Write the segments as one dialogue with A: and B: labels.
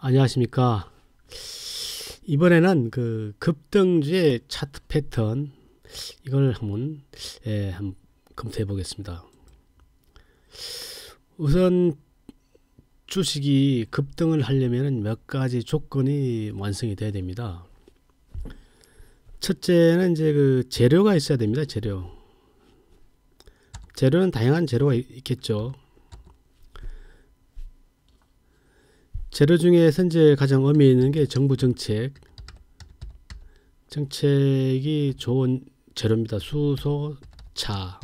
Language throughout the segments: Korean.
A: 안녕하십니까. 이번에는 그 급등주의 차트 패턴 이걸 한번 검토해 보겠습니다. 우선 주식이 급등을 하려면 몇 가지 조건이 완성이 돼야 됩니다. 첫째는 이제 그 재료가 있어야 됩니다. 재료는 다양한 재료가 있겠죠. 재료 중에서 이제 가장 의미 있는 게 정부 정책이 좋은 재료입니다. 수소, 차,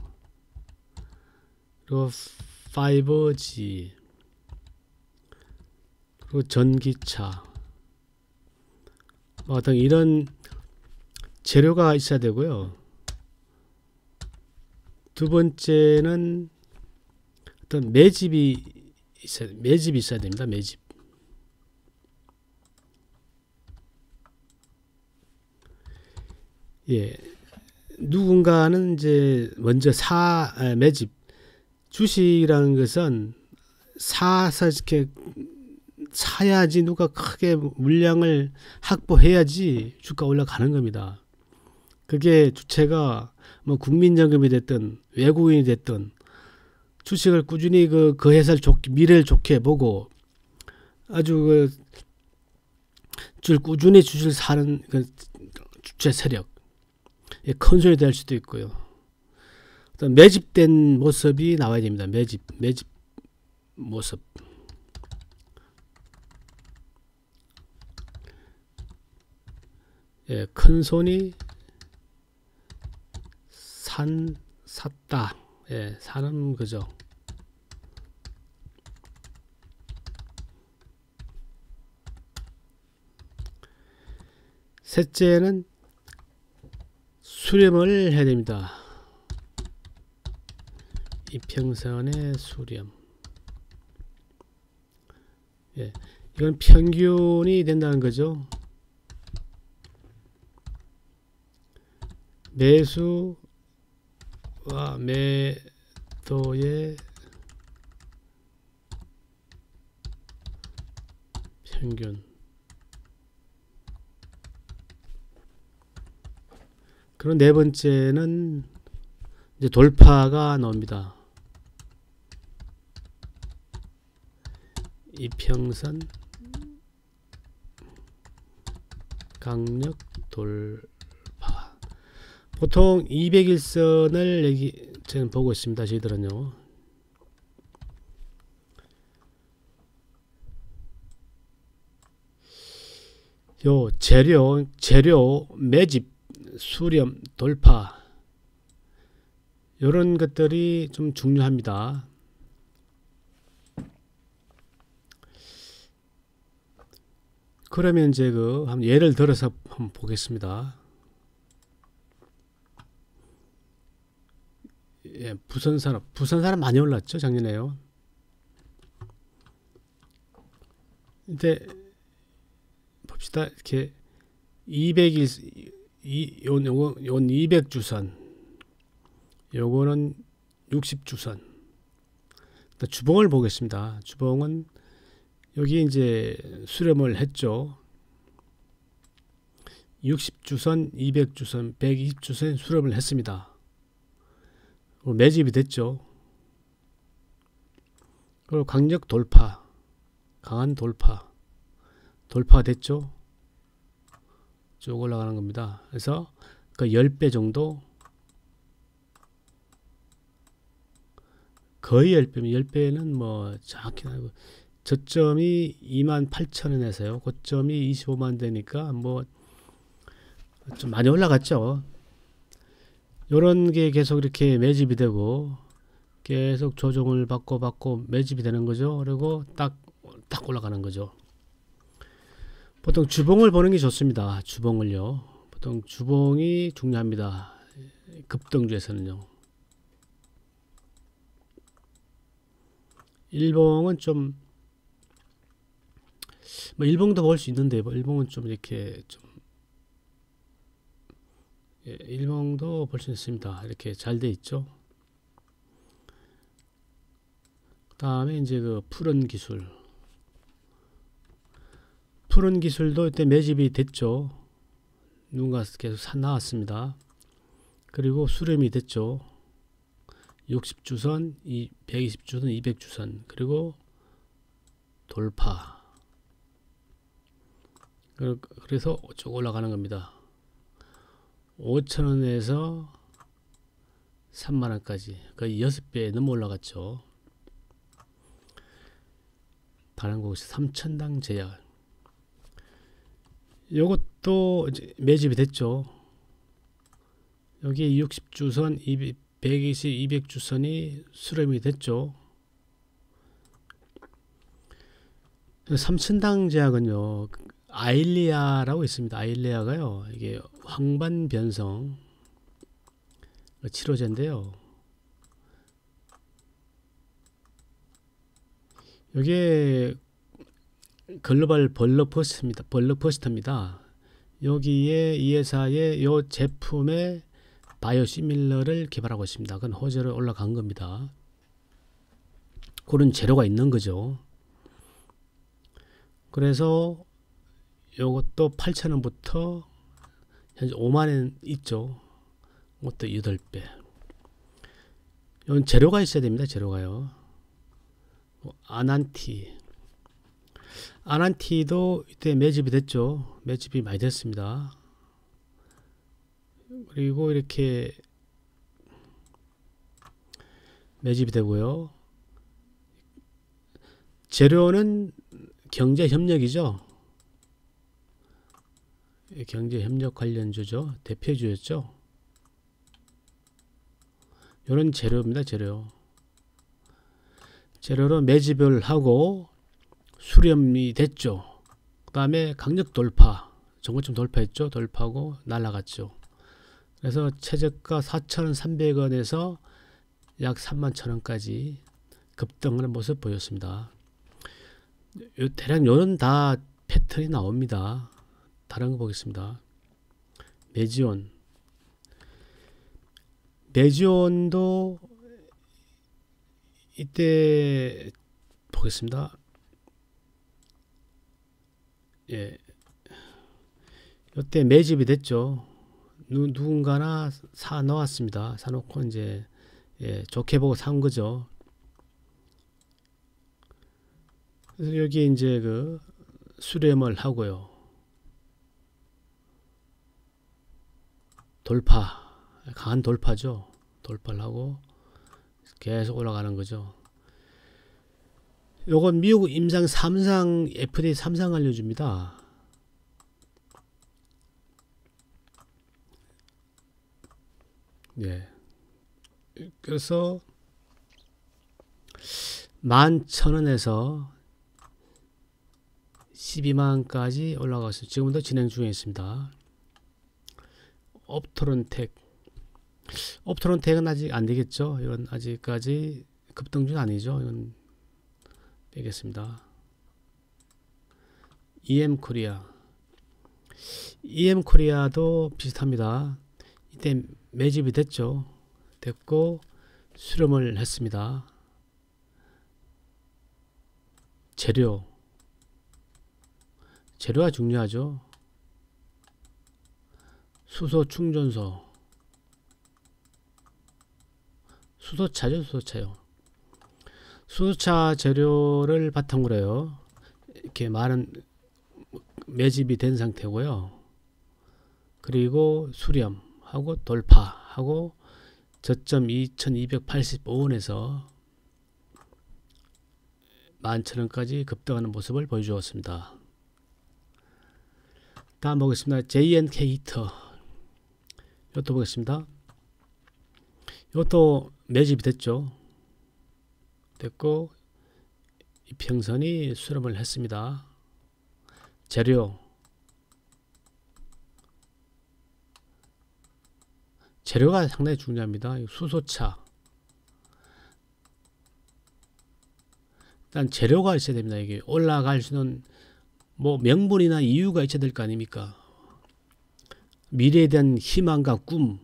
A: 그리고 5G, 그리고 전기차 등 이런 재료가 있어야 되고요. 두 번째는 어떤 매집이 있어야 됩니다. 매집. 예, 누군가는 이제 먼저 매집, 주식이라는 것은 사서 이렇게 사야지, 누가 크게 물량을 확보해야지 주가 올라가는 겁니다. 그게 주체가 뭐 국민연금이 됐든 외국인이 됐든 주식을 꾸준히 그 회사를 미래를 좋게 보고 아주 꾸준히 주식을 사는 그 주체 세력, 컨소리 될 수도 있고요. 어떤 매집된 모습이 나와야 됩니다. 매집 모습. 예, 큰 손이 샀다. 예, 사는 거죠. 셋째는 수렴을 해야 됩니다. 이평선의 수렴. 예, 이건 평균이 된다는 거죠. 매수와 매도의 평균. 그리고 네 번째는 이제 돌파가 나옵니다. 이평선 강력 돌파. 보통 200일선을 저는 보고 있습니다. 저희들은요. 요 재료 매집, 수렴, 돌파, 이런 것들이 좀 중요합니다. 그러면 이제 한번 예를 들어서 한번 보겠습니다. 예, 부산산업 많이 올랐죠, 작년에요. 근데 봅시다. 이렇게 200일 요건 200주선, 요거는 60주선. 주봉을 보겠습니다. 주봉은 여기 이제 수렴을 했죠. 60주선, 200주선, 120주선 수렴을 했습니다. 매집이 됐죠. 그리고 강력 돌파, 강한 돌파가 됐죠. 쭉 올라가는 겁니다. 그래서 그 10배 정도, 거의 10배면 10배는 뭐 정확히 알고, 저점이 28,000원에서요. 고점이 25만 되니까 뭐 좀 많이 올라갔죠. 요런 게 계속 이렇게 매집이 되고 계속 조정을 받고 매집이 되는 거죠. 그리고 딱 올라가는 거죠. 보통 주봉을 보는 게 좋습니다. 주봉을요. 보통 주봉이 중요합니다. 급등주에서는요. 일봉은 좀 뭐 일봉도 볼 수 있는데 일봉은 좀 이렇게 좀 일봉도 볼 수 있습니다. 이렇게 잘 돼 있죠. 그 다음에 이제 그 푸른 기술. 푸른 기술도 이때 매집이 됐죠. 누군가 계속 나왔습니다. 그리고 수렴이 됐죠. 60주선, 120주선, 200주선, 그리고 돌파. 그래서 쭉 올라가는 겁니다. 5,000원에서 30,000원까지 거의 6배 넘어 올라갔죠. 다른 곳이 3,000당 제약. 요것도 매집이 됐죠. 여기 60주선, 120, 200주선이 수렴이 됐죠. 3,000당 제약은요, 아일리아라고 있습니다. 아일리아가요, 이게 황반변성 치료제인데요. 이게 글로벌 블록버스터입니다. 여기에 이 회사의 요 제품의 바이오시밀러를 개발하고 있습니다. 그건 호재로 올라간 겁니다. 그런 재료가 있는 거죠. 그래서 요것도 8,000원부터 현재 50,000원 있죠. 이것도 8배. 이건 재료가 있어야 됩니다. 재료가요. 아난티도 이때 매집이 됐죠. 매집이 많이 됐습니다. 그리고 이렇게 매집이 되고요. 재료는 경제협력이죠. 경제협력 관련주죠. 대표주였죠. 이런 재료입니다. 재료로 매집을 하고 수렴이 됐죠. 그 다음에 강력 돌파, 정고점 돌파했죠. 돌파하고 날아갔죠. 그래서 최저가 4,300원에서 약 31,000원까지 급등하는 모습 보였습니다. 대략 요런 다 패턴이 나옵니다. 다른 거 보겠습니다. 메지온도 이때 보겠습니다. 예, 이때 매집이 됐죠. 누군가나 사 놓았습니다. 사놓고 이제 좋게 보고 산 거죠. 그래서 여기 이제 그 수렴을 하고요. 강한 돌파죠. 돌파를 하고 계속 올라가는 거죠. 요건 미국 임상 3상 FDA 3상 알려줍니다. 예. 그래서 11,000원에서 12만원까지 올라가고 있습니다. 지금도 진행 중에 있습니다. 옵트론텍은 아직 안 되겠죠. 이건 아직까지 급등주는 아니죠. 이건 빼겠습니다. EM코리아도 비슷합니다. 이때 매집이 됐고 수렴을 했습니다. 재료가 중요하죠. 수소 충전소, 수소차요. 수소차 재료를 바탕으로요. 이렇게 많은 매집이 된 상태고요. 그리고 수렴하고 돌파하고 저점 2,285원에서 11,000원까지 급등하는 모습을 보여주었습니다. 다음 보겠습니다. JNK 히터. 이것도 보겠습니다. 이것도 매집이 됐고 이평선이 수렴을 했습니다. 재료가 상당히 중요합니다. 수소차. 일단 재료가 있어야 됩니다. 이게 올라갈 수는 뭐 명분이나 이유가 있어야 될 거 아닙니까? 미래에 대한 희망과 꿈,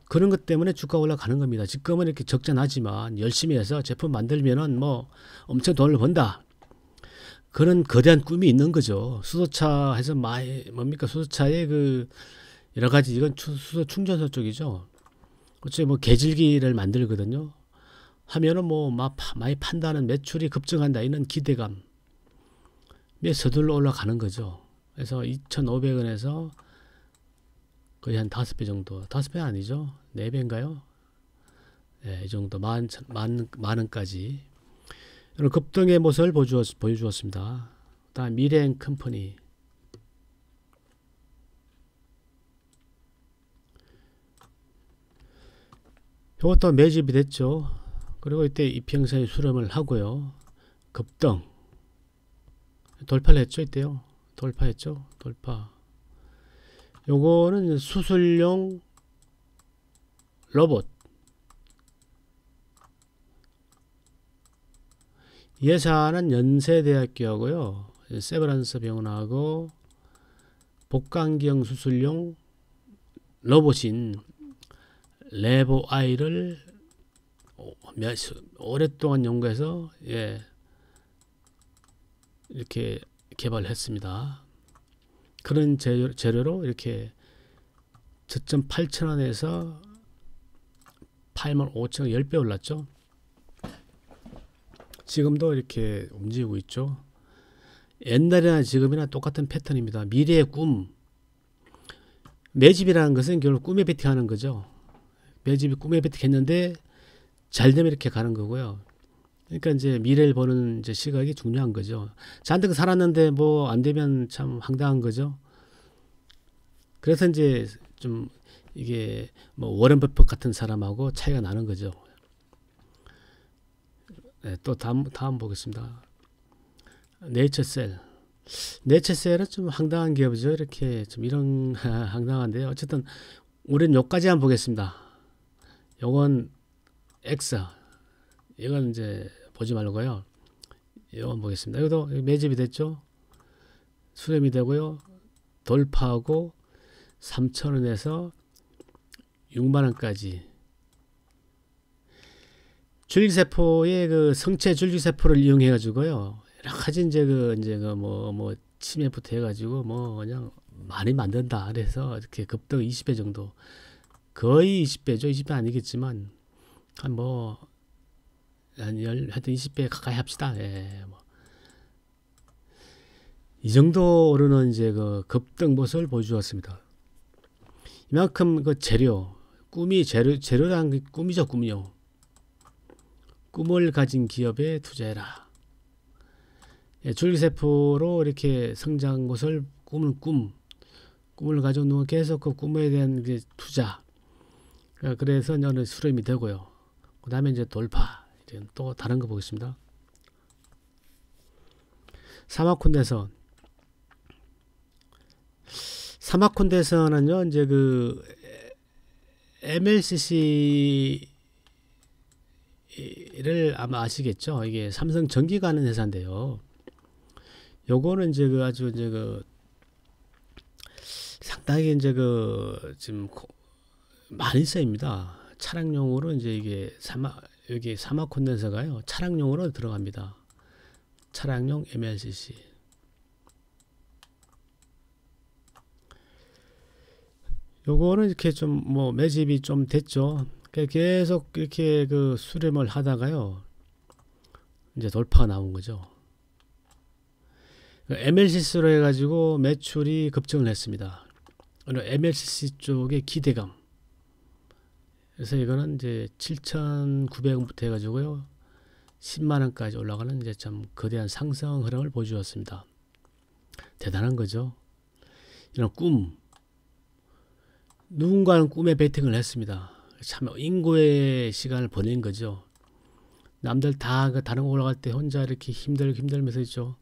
A: 그런 것 때문에 주가 올라가는 겁니다. 지금은 이렇게 적자나지만 열심히 해서 제품 만들면은 뭐 엄청 돈을 번다. 그런 거대한 꿈이 있는 거죠. 수소차 해서 많이 뭡니까? 수소차의 그 여러 가지 이건 수소 충전소 쪽이죠. 어째 뭐 개질기를 만들거든요. 하면은 뭐 막 많이 판다는 매출이 급증한다 이런 기대감. 에 서둘러 올라가는 거죠. 그래서 2,500원에서 거의 한 5배 정도. 5배 아니죠? 4배인가요? 네, 이 정도 만 원까지. 이런 급등의 모습을 보여주었습니다. 다음 미래행 컴퍼니. 이것도 매집이 됐죠. 그리고 이때 이평선이 수렴을 하고요. 급등. 돌파를 했죠, 이때요. 돌파했죠. 돌파. 요거는 수술용 로봇. 예산은 연세대학교하고요. 세브란스 병원하고 복강경 수술용 로봇인 레보아이를 오랫동안 연구해서 이렇게 개발했습니다. 그런 재료로 이렇게 저점 8,000원에서 85,000원 10배 올랐죠. 지금도 이렇게 움직이고 있죠. 옛날이나 지금이나 똑같은 패턴입니다. 미래의 꿈. 매집이라는 것은 결국 꿈에 베팅하는 거죠. 매집이 꿈에 베팅했는데 잘 되면 이렇게 가는 거고요. 그러니까 이제 미래를 보는 이제 시각이 중요한 거죠. 잔뜩 살았는데 뭐 안 되면 참 황당한 거죠. 그래서 이제 좀 이게 뭐 워런 버핏 같은 사람하고 차이가 나는 거죠. 네, 또 다음 보겠습니다. 네이처셀. 네이처셀은 좀 황당한 기업이죠. 이렇게 좀 이런 황당한데요. 어쨌든 우리는 요까지 한번 보겠습니다. 요건 X. 이건 이제 보지 말고요. 이건 보겠습니다. 이것도 매집이 됐죠. 수렴이 되고요. 돌파하고 3,000원에서 6만원까지. 줄기세포의 그 성체 줄기세포를 이용해 가지고요. 여러 가지 이제 뭐 치매부터 해 가지고 뭐 그냥 많이 만든다. 그래서 이렇게 급등 20배 정도. 거의 20배죠. 20배 아니겠지만 한 하여튼 20배 가까이 합시다. 예, 뭐. 이 정도로는 이제 그 급등 모습을 보여주었습니다. 이만큼 그 재료란 게 꿈이죠, 꿈이요. 꿈을 가진 기업에 투자해라. 예, 줄기세포로 이렇게 성장 모습을 꿈을 가지고 누워 계속 그 꿈에 대한 투자. 그래서 저는 수렴이 되고요. 그 다음에 이제 돌파. 또 다른 거 보겠습니다. 사마콘대선은요, 이제 그 MLCC를 아마 아시겠죠? 이게 삼성 전기가 하는 회사인데요. 요거는 이제 그 아주 이제 그 상당히 이제 그 지금 많이 쓰입니다. 차량용으로 이제 이게 여기 사막 콘덴서가요. 차량용으로 들어갑니다. 차량용 MLCC. 요거는 이렇게 좀 뭐 매집이 좀 됐죠. 계속 이렇게 그 수렴을 하다가요. 이제 돌파가 나온 거죠. MLCC로 해가지고 매출이 급증을 했습니다. MLCC 쪽의 기대감. 그래서 이거는 이제 7,900원부터 해가지고요. 10만원까지 올라가는 이제 참 거대한 상승 흐름을 보여주었습니다. 대단한 거죠. 이런 꿈. 누군가는 꿈에 베팅을 했습니다. 참 인고의 시간을 보낸 거죠. 남들 다 다른 거 올라갈 때 혼자 이렇게 힘들면서 있죠.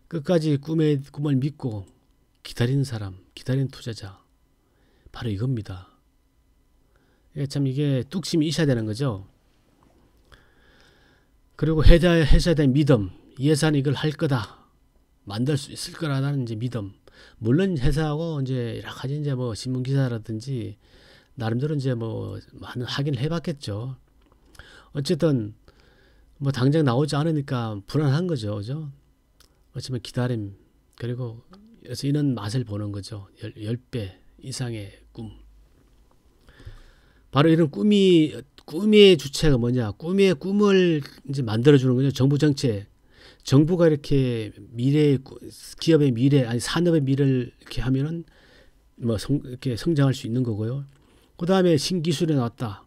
A: 끝까지 꿈을 믿고 기다리는 사람, 기다리는 투자자. 바로 이겁니다. 참 이게 뚝심이 있어야 되는 거죠. 그리고 해야 될 믿음, 예산이 이걸 할 거다, 만들 수 있을 거라는 이제 믿음. 물론 회사하고 이제 여러 가지 이제 뭐 신문 기사라든지 나름대로 이제 뭐 많은 확인을 해봤겠죠. 어쨌든 뭐 당장 나오지 않으니까 불안한 거죠, 그죠? 어쩌면 기다림, 그리고 그래서 이런 맛을 보는 거죠. 10배 이상의 꿈. 바로 이런 꿈의 주체가 뭐냐? 꿈의 꿈을 이제 만들어주는 거죠. 정부 정책. 정부가 이렇게 기업의 미래, 아니 산업의 미래를 이렇게 하면은 뭐 이렇게 성장할 수 있는 거고요. 그 다음에 신기술이 나왔다.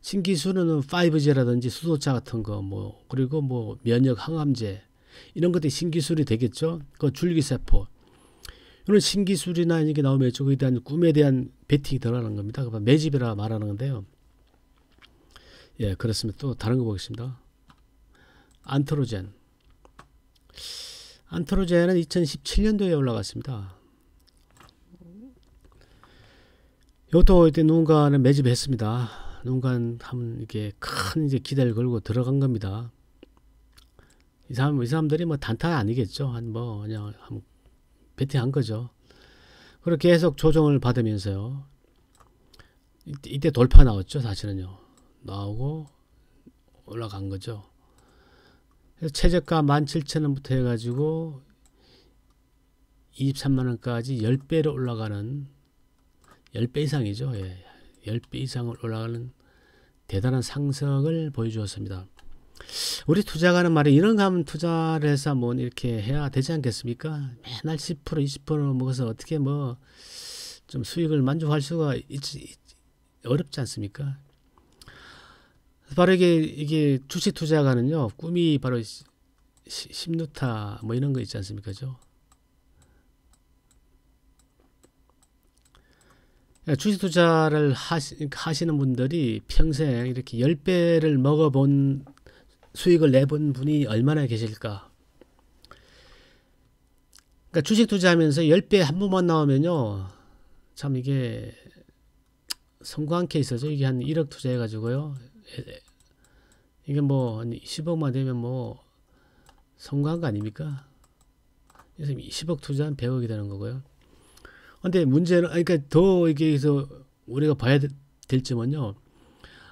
A: 신기술은 5G라든지 수소차 같은 거, 뭐, 그리고 뭐 면역 항암제, 이런 것들이 신기술이 되겠죠. 그 줄기세포. 이런 신기술이나 이게 나오면 그에 대한 꿈에 대한 베팅이 들어가는 겁니다. 매집이라 말하는 건데요. 예, 그렇습니다. 또 다른 거 보겠습니다. 안트로젠. 안트로젠은 2017년도에 올라갔습니다. 이것도 이때 누군가는 매집했습니다. 누군가는 한 이게 큰 이제 기대를 걸고 들어간 겁니다. 이 사람들이 뭐 단타 아니겠죠. 그냥 한 베팅한 거죠. 그렇게 계속 조정을 받으면서요. 이때 돌파 나왔죠. 사실은요. 나오고 올라간 거죠. 그래서 최저가 17,000원부터 해가지고 23만원까지 10배로 올라가는 10배 이상이죠. 예. 10배 이상을 올라가는 대단한 상승을 보여주었습니다. 우리 투자가는 말이에요. 이런 거 하면 투자를 해서 뭐 이렇게 해야 되지 않겠습니까? 맨날 10% 20% 먹어서 어떻게 뭐 좀 수익을 만족할 수가 어렵지 않습니까? 바로 이게 주식 투자가는요, 꿈이 바로 심루타 뭐 이런 거 있지 않습니까? 그죠? 주식 투자를 하시는 분들이 평생 이렇게 10배를 먹어본 수익을 내본 분이 얼마나 계실까? 그러니까 주식 투자하면서 10배 한 번만 나오면요, 참 이게 성공한 케이스죠. 이게 한 1억 투자해가지고요. 이게 뭐 한 10억만 되면 뭐 성공한 거 아닙니까? 그래서 10억 투자한 100억이 되는 거고요. 근데 문제는, 그러니까 더 이게서 우리가 봐야 될 점은요,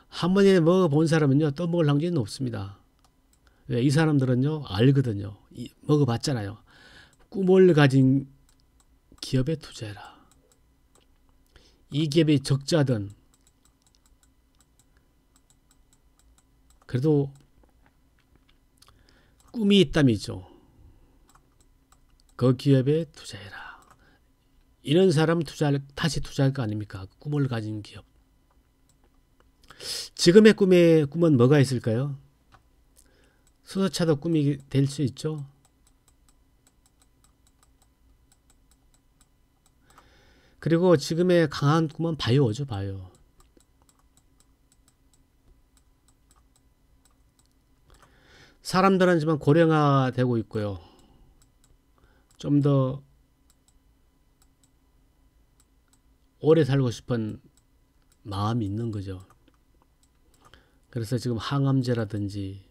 A: 한 번에 먹어본 사람은요, 또 먹을 확률은 없습니다. 왜? 이 사람들은요, 알거든요. 먹어봤잖아요. 꿈을 가진 기업에 투자해라. 이 기업이 적자든, 그래도 꿈이 있다면이죠. 그 기업에 투자해라. 이런 사람 다시 투자할 거 아닙니까? 꿈을 가진 기업. 지금의 꿈은 뭐가 있을까요? 수소차도 꿈이 될 수 있죠. 그리고 지금의 강한 꿈은 바이오죠, 바이오. 사람들은 지금 고령화되고 있고요. 좀 더 오래 살고 싶은 마음이 있는 거죠. 그래서 지금 항암제라든지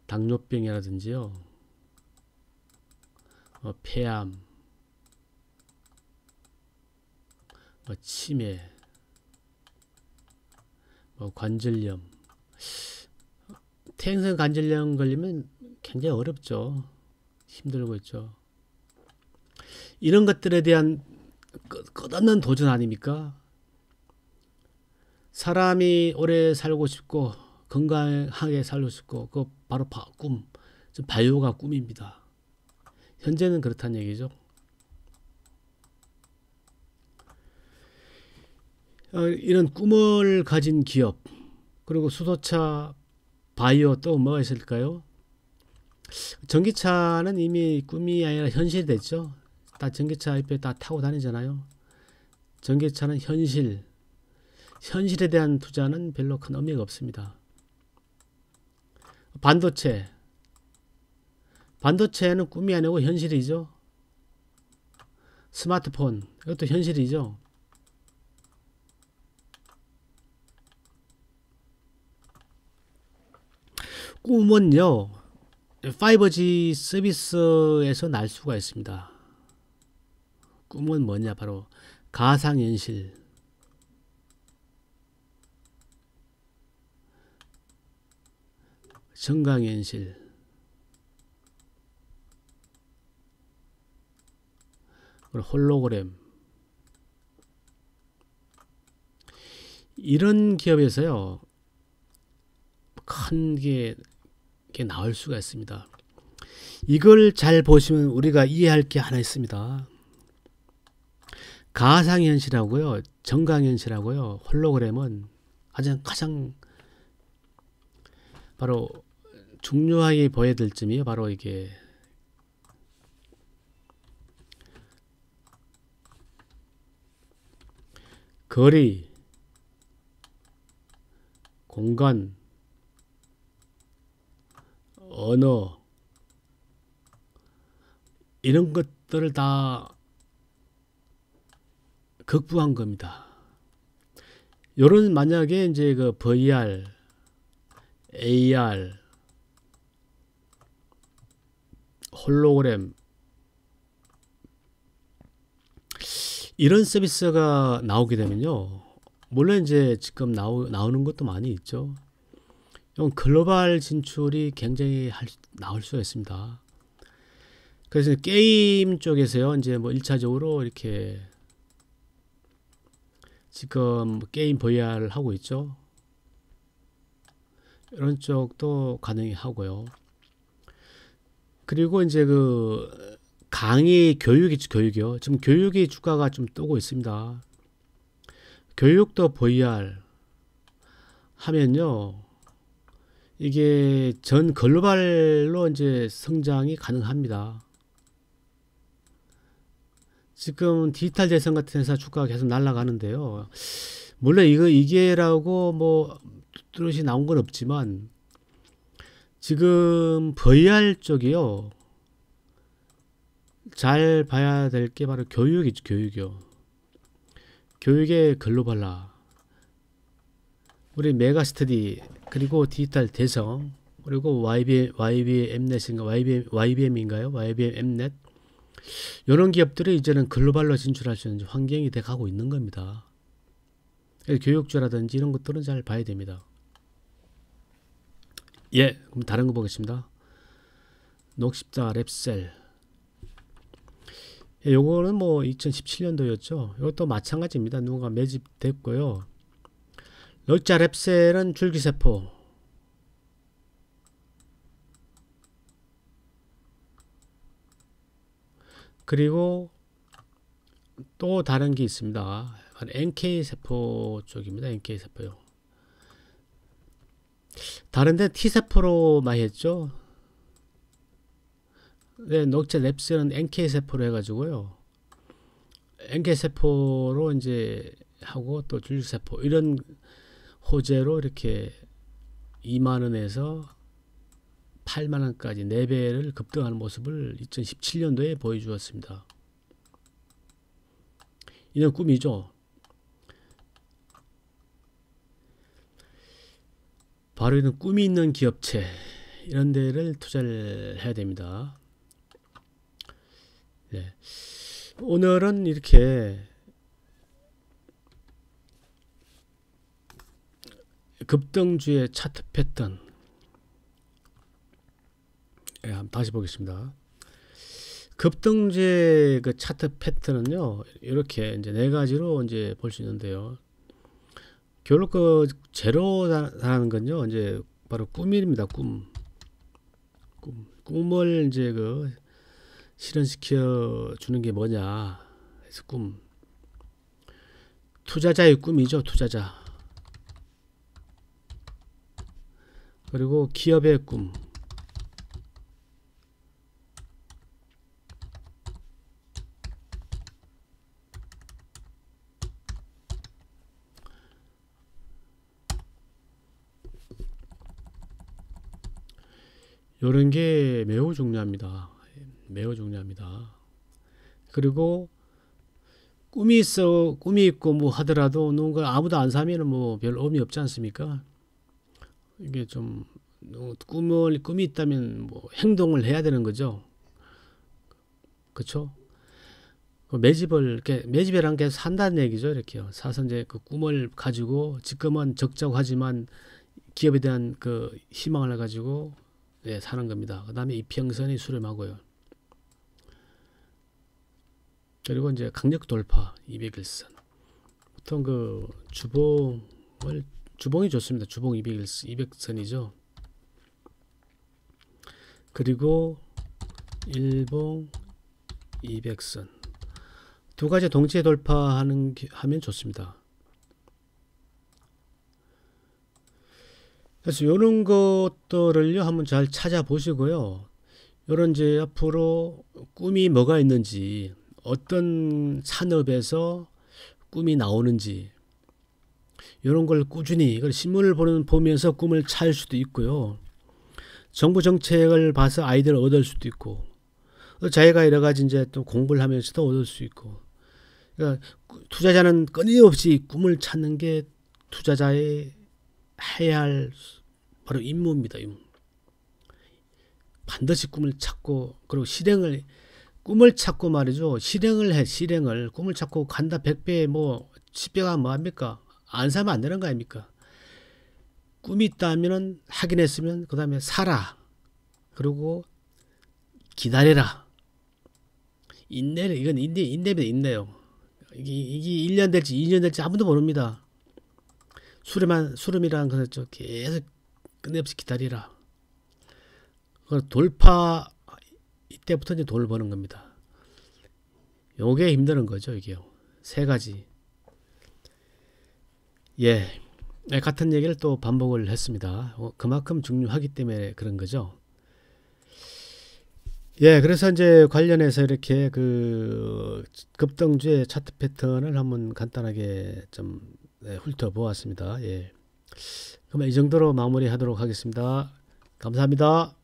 A: 당뇨병이라든지요, 폐암, 치매, 관절염, 태행성 관절염 걸리면 굉장히 어렵죠. 힘들고 있죠. 이런 것들에 대한 끝없는 도전 아닙니까? 사람이 오래 살고 싶고 건강하게 살고 싶고 그 바로 꿈, 바이오가 꿈입니다. 현재는 그렇다는 얘기죠. 이런 꿈을 가진 기업, 그리고 수소차, 바이오, 또 뭐가 있을까요? 전기차는 이미 꿈이 아니라 현실이 됐죠. 다 전기차 옆에 다 타고 다니잖아요. 전기차는 현실에 대한 투자는 별로 큰 의미가 없습니다. 반도체는 꿈이 아니고 현실이죠. 스마트폰, 이것도 현실이죠. 꿈은요, 5G 서비스에서 날 수가 있습니다. 꿈은 뭐냐? 바로 가상현실. 정강현실, 그리고 홀로그램, 이런 기업에서요 큰 게 나올 수가 있습니다. 이걸 잘 보시면 우리가 이해할 게 하나 있습니다. 가상현실하고요, 정강현실하고요, 홀로그램은 가장 바로 중요하게 보여야 될 점이 바로 이게 거리, 공간, 언어, 이런 것들을 다 극부한 겁니다. 요런 만약에 이제 그 VR, AR, 홀로그램 이런 서비스가 나오게 되면요, 물론 이제 지금 나오는 것도 많이 있죠. 이건 글로벌 진출이 굉장히 나올 수가 있습니다. 그래서 게임 쪽에서요, 이제 뭐 1차적으로 이렇게 지금 게임 VR 하고 있죠. 이런 쪽도 가능히 하고요. 그리고 이제 그 강의 교육이요. 지금 교육이 주가가 좀 뜨고 있습니다. 교육도 VR 하면요, 이게 전 글로벌로 이제 성장이 가능합니다. 지금 디지털 대선 같은 회사 주가가 계속 날아가는데요. 물론 이게라고 뭐 뚜렷이 나온 건 없지만 지금 VR 쪽이요, 잘 봐야 될 게 바로 교육이죠. 교육의 글로벌화, 우리 메가스터디, 그리고 디지털 대성, 그리고 YBM넷인가 YBM인가요? YBM 엠넷, 이런 기업들이 이제는 글로벌로 진출할 수 있는 환경이 돼 가고 있는 겁니다. 교육주라든지 이런 것들은 잘 봐야 됩니다. 예, 그럼 다른 거 보겠습니다. 녹십자 랩셀. 예, 요거는 뭐 2017년도였죠. 이것도 마찬가지입니다. 누군가 매집됐고요. 녹십자 랩셀은 줄기세포. 그리고 또 다른 게 있습니다. NK세포 쪽입니다. NK세포요. 다른데 T세포로 많이 했죠. 네, 녹제 랩셀은 NK세포로 해가지고요. NK세포로 이제 하고 또 줄기세포, 이런 호재로 이렇게 2만원에서 8만원까지 4배를 급등하는 모습을 2017년도에 보여주었습니다. 이런 꿈이죠. 바로 이런 꿈이 있는 기업체, 이런 데를 투자를 해야 됩니다. 네. 오늘은 이렇게 급등주의 차트 패턴, 네, 한번 다시 보겠습니다. 급등주의 그 차트 패턴은요, 이렇게 이제 네 가지로 이제 볼 수 있는데요. 결국 그 제로라는 건요, 이제 바로 꿈입니다. 꿈을 이제 그 실현시켜 주는 게 뭐냐 해서 꿈. 투자자의 꿈이죠. 투자자. 그리고 기업의 꿈. 이런 게 매우 중요합니다. 매우 중요합니다. 그리고 꿈이 있고 뭐 하더라도 누군가 아무도 안 사면은 뭐 별 의미 없지 않습니까? 이게 좀 꿈이 있다면 뭐 행동을 해야 되는 거죠. 그렇죠? 매집이란 게 산다는 얘기죠. 이렇게요. 사서 이제 그 꿈을 가지고 지금은 적자고 하지만 기업에 대한 그 희망을 가지고 예, 사는 겁니다. 그 다음에 이평선이 수렴하고요. 그리고 이제 강력 돌파 200일선. 보통 그 주봉이 좋습니다. 주봉 200선이죠. 그리고 일봉 200선. 두 가지 동시에 돌파하면 좋습니다. 그래서 이런 것들을요 한번 잘 찾아보시고요. 이런 이제 앞으로 꿈이 뭐가 있는지, 어떤 산업에서 꿈이 나오는지, 이런 걸 꾸준히 이걸 신문을 보면서 꿈을 찾을 수도 있고요. 정부 정책을 봐서 아이디어를 얻을 수도 있고, 자기가 여러 가지 이제 또 공부를 하면서도 얻을 수 있고. 그러니까 투자자는 끊임없이 꿈을 찾는 게 투자자의 해야 할 바로 임무입니다. 임무. 반드시 꿈을 찾고, 그리고 꿈을 찾고 말이죠. 실행을. 꿈을 찾고 간다 100배, 뭐, 10배가 뭐합니까? 안 사면 안 되는 거 아닙니까? 꿈이 있다면은, 하긴 했으면, 그 다음에 사라. 그리고 기다려라. 이건 인내입니다, 인내요. 이게 1년 될지 2년 될지 아무도 모릅니다. 수름이라는 것을 계속 끝없이 기다리라. 돌파, 이때부터 이제 돈을 버는 겁니다. 요게 힘드는 거죠, 이게요. 세 가지. 예. 같은 얘기를 또 반복을 했습니다. 그만큼 중요하기 때문에 그런 거죠. 예, 그래서 이제 관련해서 이렇게 그 급등주의 차트 패턴을 한번 간단하게 좀 훑어보았습니다. 예. 그러면 이 정도로 마무리하도록 하겠습니다. 감사합니다.